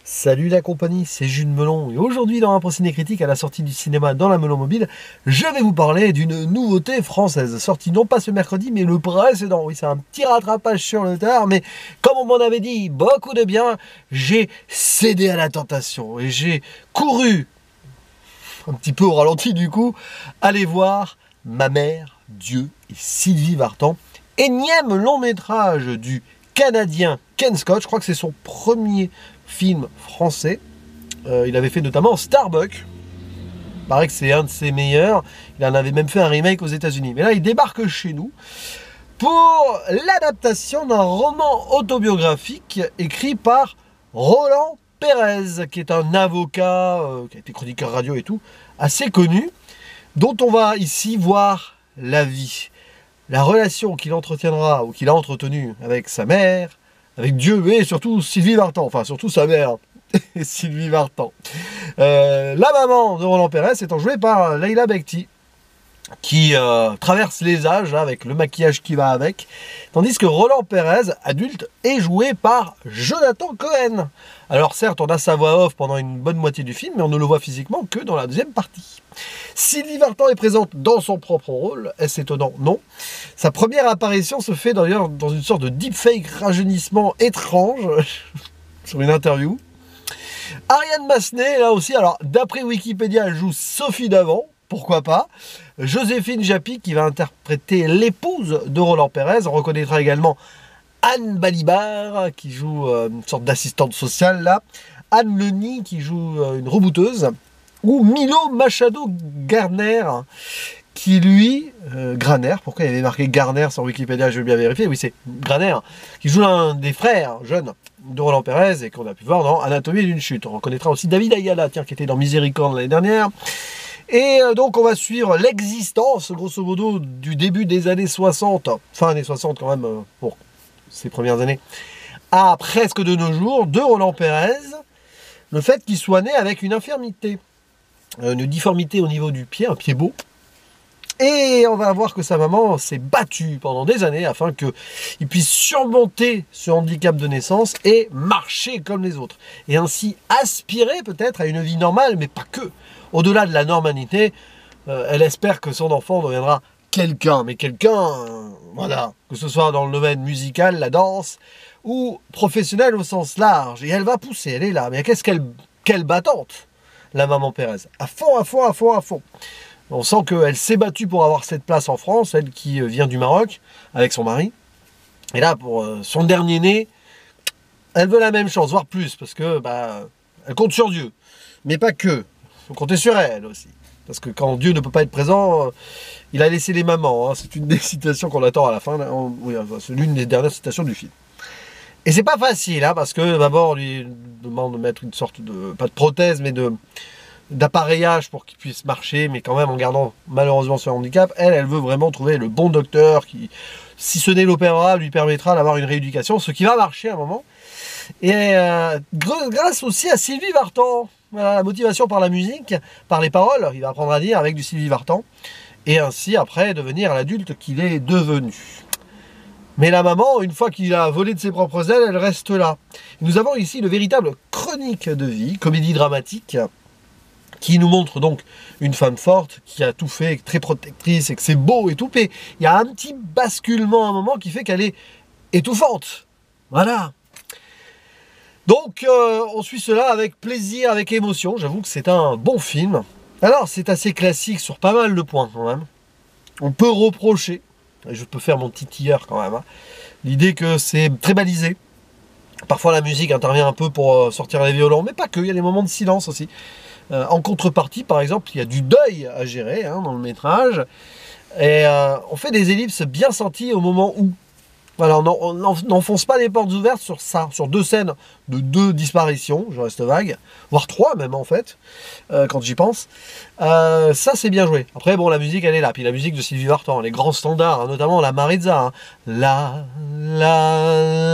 Salut la compagnie, c'est Jules Melon et aujourd'hui dans un procédé critique à la sortie du cinéma dans la Melon Mobile, je vais vous parler d'une nouveauté française, sortie non pas ce mercredi mais le précédent. Oui, c'est un petit rattrapage sur le tard, mais comme on m'en avait dit beaucoup de bien, j'ai cédé à la tentation et j'ai couru, un petit peu au ralenti du coup, aller voir Ma mère, Dieu et Sylvie Vartan, énième long métrage du Canadien Ken Scott. Je crois que c'est son premier film français. Il avait fait notamment Starbuck. Il paraît que c'est un de ses meilleurs. Il en avait même fait un remake aux États-Unis. Mais là, il débarque chez nous pour l'adaptation d'un roman autobiographique écrit par Roland Pérez, qui est un avocat, qui a été chroniqueur radio et tout, assez connu, dont on va ici voir la vie, la relation qu'il entretiendra ou qu'il a entretenue avec sa mère, avec Dieu et surtout Sylvie Vartan, enfin surtout sa mère, Sylvie Vartan. La maman de Roland Pérez étant jouée par Leila Bekti, qui traverse les âges avec le maquillage qui va avec, tandis que Roland Pérez, adulte, est joué par Jonathan Cohen. Alors certes, on a sa voix off pendant une bonne moitié du film, mais on ne le voit physiquement que dans la deuxième partie. Sylvie Vartan est présente dans son propre rôle, est-ce étonnant? Non. Sa première apparition se fait d'ailleurs dans une sorte de deepfake rajeunissement étrange, sur une interview. Ariane Massenet, là aussi, alors d'après Wikipédia, elle joue Sophie Davant, pourquoi pas. Joséphine Japy, qui va interpréter l'épouse de Roland Pérez. On reconnaîtra également Anne Balibar, qui joue une sorte d'assistante sociale, là. Anne Leni, qui joue une rebouteuse. Ou Milo Machado Garner, qui lui, Graner, pourquoi il y avait marqué Garner sur Wikipédia, je vais bien vérifier, oui c'est Graner, qui joue l'un des frères jeunes de Roland Pérez et qu'on a pu voir dans Anatomie d'une chute. On reconnaîtra aussi David Ayala, tiens, qui était dans Miséricorde l'année dernière. Et donc on va suivre l'existence, grosso modo, du début des années 60, fin années 60 quand même, pour ces premières années, à presque de nos jours, de Roland Pérez, le fait qu'il soit né avec une infirmité. Une difformité au niveau du pied, un pied beau. Et on va voir que sa maman s'est battue pendant des années afin qu'il puisse surmonter ce handicap de naissance et marcher comme les autres. Et ainsi aspirer peut-être à une vie normale, mais pas que. Au-delà de la normalité, elle espère que son enfant deviendra quelqu'un. Mais quelqu'un, voilà, que ce soit dans le domaine musical, la danse, ou professionnel au sens large. Et elle va pousser, elle est là. Mais quelle battante, la maman Pérez. À fond, à fond, à fond, à fond. On sent qu'elle s'est battue pour avoir cette place en France, elle qui vient du Maroc, avec son mari. Et là, pour son dernier né, elle veut la même chose, voire plus, parce que elle compte sur Dieu. Mais pas que. Il faut compter sur elle aussi. Parce que quand Dieu ne peut pas être présent, il a laissé les mamans. Hein. C'est une des citations qu'on attend à la fin. Oui, c'est l'une des dernières citations du film. Et c'est pas facile, hein, parce que d'abord, on lui demande de mettre une sorte de, pas de prothèse, mais d'appareillage pour qu'il puisse marcher, mais quand même en gardant malheureusement ce handicap. Elle veut vraiment trouver le bon docteur qui, si ce n'est l'opéra, lui permettra d'avoir une rééducation, ce qui va marcher à un moment. Et grâce aussi à Sylvie Vartan, voilà, la motivation par la musique, par les paroles, il va apprendre à dire avec du Sylvie Vartan, et ainsi après devenir l'adulte qu'il est devenu. Mais la maman, une fois qu'il a volé de ses propres ailes, elle reste là. Nous avons ici le véritable chronique de vie, comédie dramatique, qui nous montre donc une femme forte, qui a tout fait, très protectrice, et que c'est beau et tout, mais il y a un petit basculement à un moment qui fait qu'elle est étouffante. Voilà. Donc, on suit cela avec plaisir, avec émotion. J'avoue que c'est un bon film. Alors, c'est assez classique sur pas mal de points quand même. On peut reprocher, et je peux faire mon titilleur quand même, hein, l'idée que c'est très balisé. Parfois, la musique intervient un peu pour sortir les violons, mais pas que, il y a des moments de silence aussi. En contrepartie, par exemple, il y a du deuil à gérer hein, dans le métrage. Et on fait des ellipses bien senties au moment où. Voilà, on n'enfonce pas les portes ouvertes sur ça, sur deux scènes de 2 disparitions, je reste vague, voire 3 même en fait, quand j'y pense. Ça c'est bien joué. Après bon, la musique elle est là, puis la musique de Sylvie Vartan, les grands standards, hein, notamment la Maritza. Hein. La la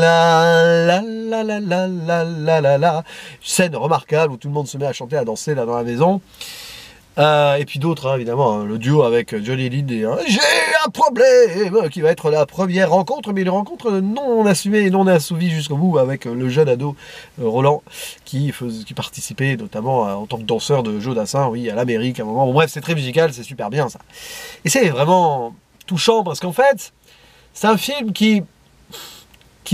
la la la la la la la la. Scène remarquable où tout le monde se met à chanter, à danser là dans la maison. Et puis d'autres, hein, évidemment, hein, le duo avec Johnny Hallyday, hein, j'ai un problème, qui va être la première rencontre, mais une rencontre non assumée et non assouvie jusqu'au bout avec le jeune ado Roland qui participait notamment en tant que danseur de Joe Dassin, oui, à l'Amérique à un moment. Bon, bref, c'est très musical, c'est super bien ça. Et c'est vraiment touchant parce qu'en fait, c'est un film qui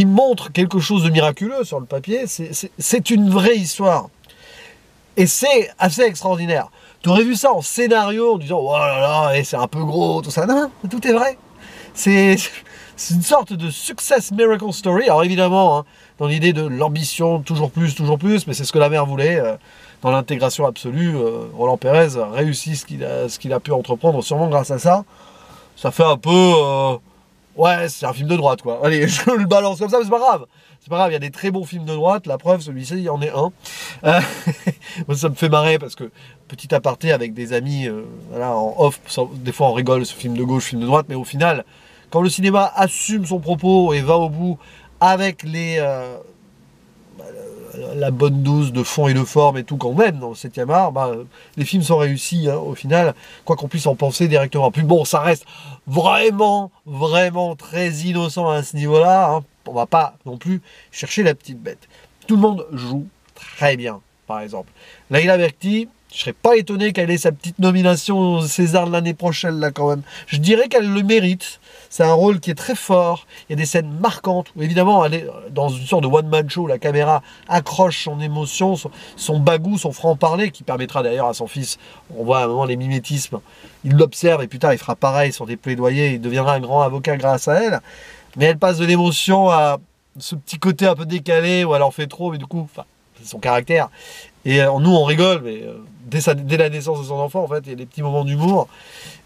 montre quelque chose de miraculeux sur le papier. C'est une vraie histoire. Et c'est assez extraordinaire. Tu aurais vu ça en scénario en disant oh là là, c'est un peu gros, tout ça. Non, tout est vrai. C'est une sorte de success miracle story. Alors évidemment, hein, dans l'idée de l'ambition, toujours plus, mais c'est ce que la mère voulait. Dans l'intégration absolue, Roland Pérez réussit ce qu'il a pu entreprendre, sûrement grâce à ça. Ça fait un peu... ouais, c'est un film de droite, quoi. Allez, je le balance comme ça, mais c'est pas grave. C'est pas grave, il y a des très bons films de droite. La preuve, celui-ci, il y en est un. Moi, ça me fait marrer parce que, petit aparté avec des amis, voilà, en off, des fois on rigole, ce film de gauche, film de droite, mais au final, quand le cinéma assume son propos et va au bout avec la bonne dose de fond et de forme et tout quand même dans le 7e art, les films sont réussis, hein, au final, quoi qu'on puisse en penser directement. Puis bon, ça reste vraiment très innocent à ce niveau-là, hein. On va pas non plus chercher la petite bête. Tout le monde joue très bien, par exemple. Leïla Bekti, je serais pas étonné qu'elle ait sa petite nomination au César de l'année prochaine, là, quand même. Je dirais qu'elle le mérite. C'est un rôle qui est très fort. Il y a des scènes marquantes où, évidemment, elle est dans une sorte de one-man show. La caméra accroche son émotion, son bagou, son franc-parler, qui permettra d'ailleurs à son fils, on voit à un moment les mimétismes, il l'observe et plus tard il fera pareil sur des plaidoyers, il deviendra un grand avocat grâce à elle. Mais elle passe de l'émotion à ce petit côté un peu décalé où elle en fait trop, mais du coup, c'est son caractère. Et nous, on rigole, mais dès la naissance de son enfant, en fait, il y a des petits moments d'humour.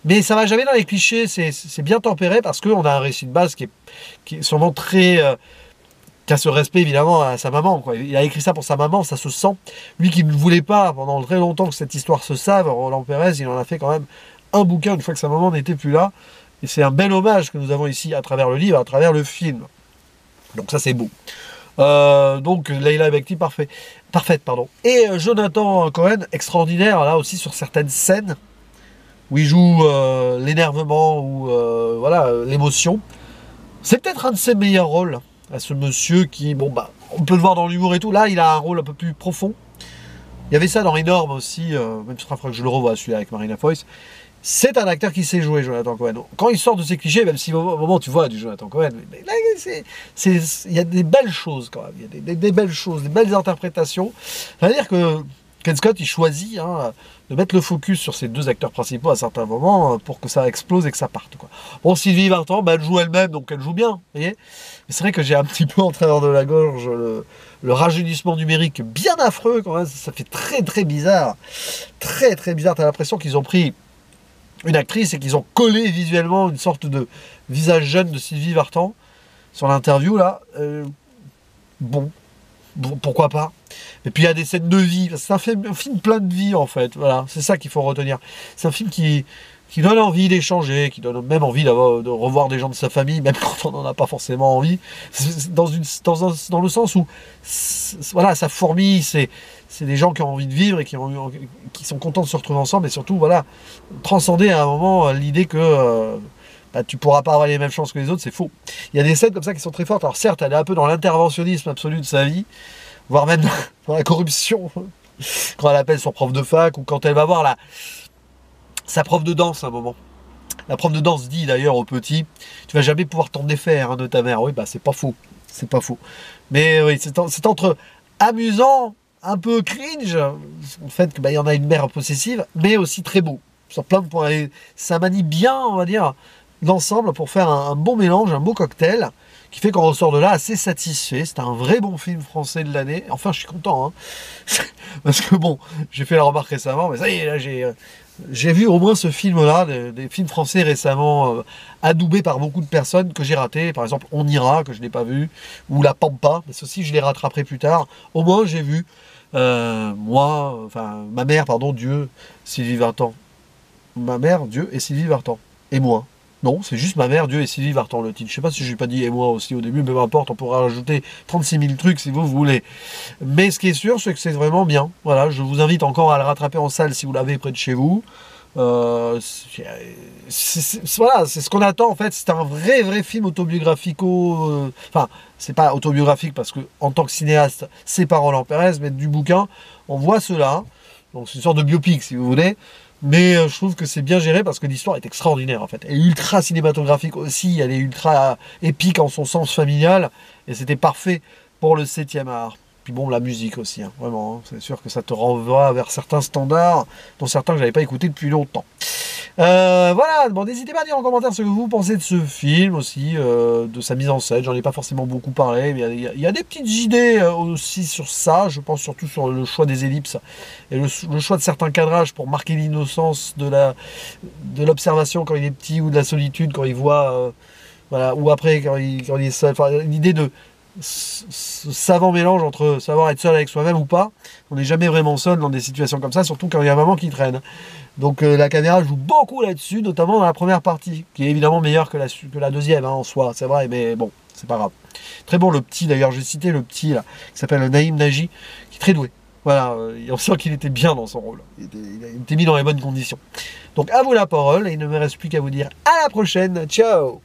Mais ça va jamais dans les clichés, c'est bien tempéré parce qu'on a un récit de base qui est sûrement très... qui a ce respect, évidemment, à sa maman, quoi. Il a écrit ça pour sa maman, ça se sent. Lui qui ne voulait pas, pendant très longtemps, que cette histoire se save, Roland Pérez, il en a fait quand même un bouquin une fois que sa maman n'était plus là. Et c'est un bel hommage que nous avons ici à travers le livre, à travers le film. Donc ça, c'est beau. Donc Leïla Bekti, parfaite, pardon. Et Jonathan Cohen, extraordinaire là aussi sur certaines scènes où il joue l'énervement ou voilà l'émotion. C'est peut-être un de ses meilleurs rôles à ce monsieur qui, bon on peut le voir dans l'humour et tout. Là, il a un rôle un peu plus profond. Il y avait ça dans Énorme aussi, même si il faudra que je le revoie celui-là avec Marina Foïs. C'est un acteur qui sait jouer, Jonathan Cohen. Quand il sort de ses clichés, même si au moment tu vois du Jonathan Cohen, mais là, il y a des belles choses quand même. Il y a des belles choses, des belles interprétations. C'est-à-dire que Ken Scott, il choisit de mettre le focus sur ces deux acteurs principaux à certains moments pour que ça explose et que ça parte, quoi. Bon, Sylvie Vartan, elle joue elle-même, donc elle joue bien, vous voyez. Mais c'est vrai que j'ai un petit peu en travers de la gorge le rajeunissement numérique bien affreux quand même. Ça fait très bizarre. Très bizarre. T'as l'impression qu'ils ont pris une actrice et qu'ils ont collé visuellement une sorte de visage jeune de Sylvie Vartan sur l'interview là. Bon, pourquoi pas. Et puis il y a des scènes de vie. C'est un film plein de vie en fait. Voilà, c'est ça qu'il faut retenir. C'est un film qui donne envie d'échanger, qui donne même envie de revoir des gens de sa famille, même quand on n'en a pas forcément envie. Dans le sens où voilà, ça fourmille, c'est des gens qui ont envie de vivre et qui sont contents de se retrouver ensemble, et surtout voilà, transcender à un moment l'idée que tu pourras pas avoir les mêmes chances que les autres, c'est faux. Il y a des scènes comme ça qui sont très fortes. Alors certes, elle est un peu dans l'interventionnisme absolu de sa vie, voire même dans la corruption, quand elle appelle son prof de fac, ou quand elle va voir sa prof de danse à un moment. La prof de danse dit d'ailleurs au petit, tu vas jamais pouvoir t'en défaire de ta mère. Oui, c'est pas faux. C'est pas faux. Mais oui, c'est entre amusant, un peu cringe, le fait qu'il y en a une mère possessive, mais aussi très beau. Sur plein de points. Et ça manie bien, on va dire, l'ensemble pour faire un bon mélange, un beau cocktail, qui fait qu'on ressort de là assez satisfait. C'est un vrai bon film français de l'année. Enfin, je suis content, hein. Parce que bon, j'ai fait la remarque récemment, mais ça y est, là, j'ai vu au moins ce film-là, des films français récemment adoubés par beaucoup de personnes que j'ai ratés. Par exemple, On ira, que je n'ai pas vu, ou La Pampa, mais ceci je les rattraperai plus tard. Au moins j'ai vu ma mère, pardon, Dieu, Sylvie Vartan. Ma mère, Dieu et Sylvie Vartan. Et moi. Non, c'est juste ma mère, Dieu et Sylvie Vartan le titre. Je sais pas si je n'ai pas dit et moi aussi au début, mais peu importe, on pourra rajouter 36 000 trucs si vous voulez. Mais ce qui est sûr, c'est que c'est vraiment bien. Voilà, je vous invite encore à le rattraper en salle si vous l'avez près de chez vous. Voilà, c'est ce qu'on attend en fait. C'est un vrai film autobiographico. Enfin, c'est pas autobiographique parce que en tant que cinéaste, c'est pas Roland Pérez, mais du bouquin, on voit cela. Donc c'est une sorte de biopic si vous voulez. Mais je trouve que c'est bien géré parce que l'histoire est extraordinaire en fait. Elle est ultra cinématographique aussi, elle est ultra épique en son sens familial. Et c'était parfait pour le 7e art. Puis bon, la musique aussi, hein, vraiment. Hein. C'est sûr que ça te renvoie vers certains standards, dont certains que j'avais pas écoutés depuis longtemps. Voilà, bon, n'hésitez pas à dire en commentaire ce que vous pensez de ce film aussi, de sa mise en scène. J'en ai pas forcément beaucoup parlé, mais il y a des petites idées aussi sur ça. Je pense surtout sur le choix des ellipses et le choix de certains cadrages pour marquer l'innocence de l'observation quand il est petit ou de la solitude quand il voit, voilà, ou après quand il est seul. Enfin, l'idée de ce savant mélange entre savoir être seul avec soi-même ou pas. On n'est jamais vraiment seul dans des situations comme ça, surtout quand il y a un maman qui traîne. Donc la caméra joue beaucoup là-dessus, notamment dans la première partie, qui est évidemment meilleure que la deuxième hein, en soi, c'est vrai, mais bon, c'est pas grave. Très bon le petit d'ailleurs, j'ai cité le petit là, qui s'appelle Naïm Nagy, qui est très doué. Voilà, on sent qu'il était bien dans son rôle. Il était mis dans les bonnes conditions. Donc à vous la parole, et il ne me reste plus qu'à vous dire à la prochaine. Ciao!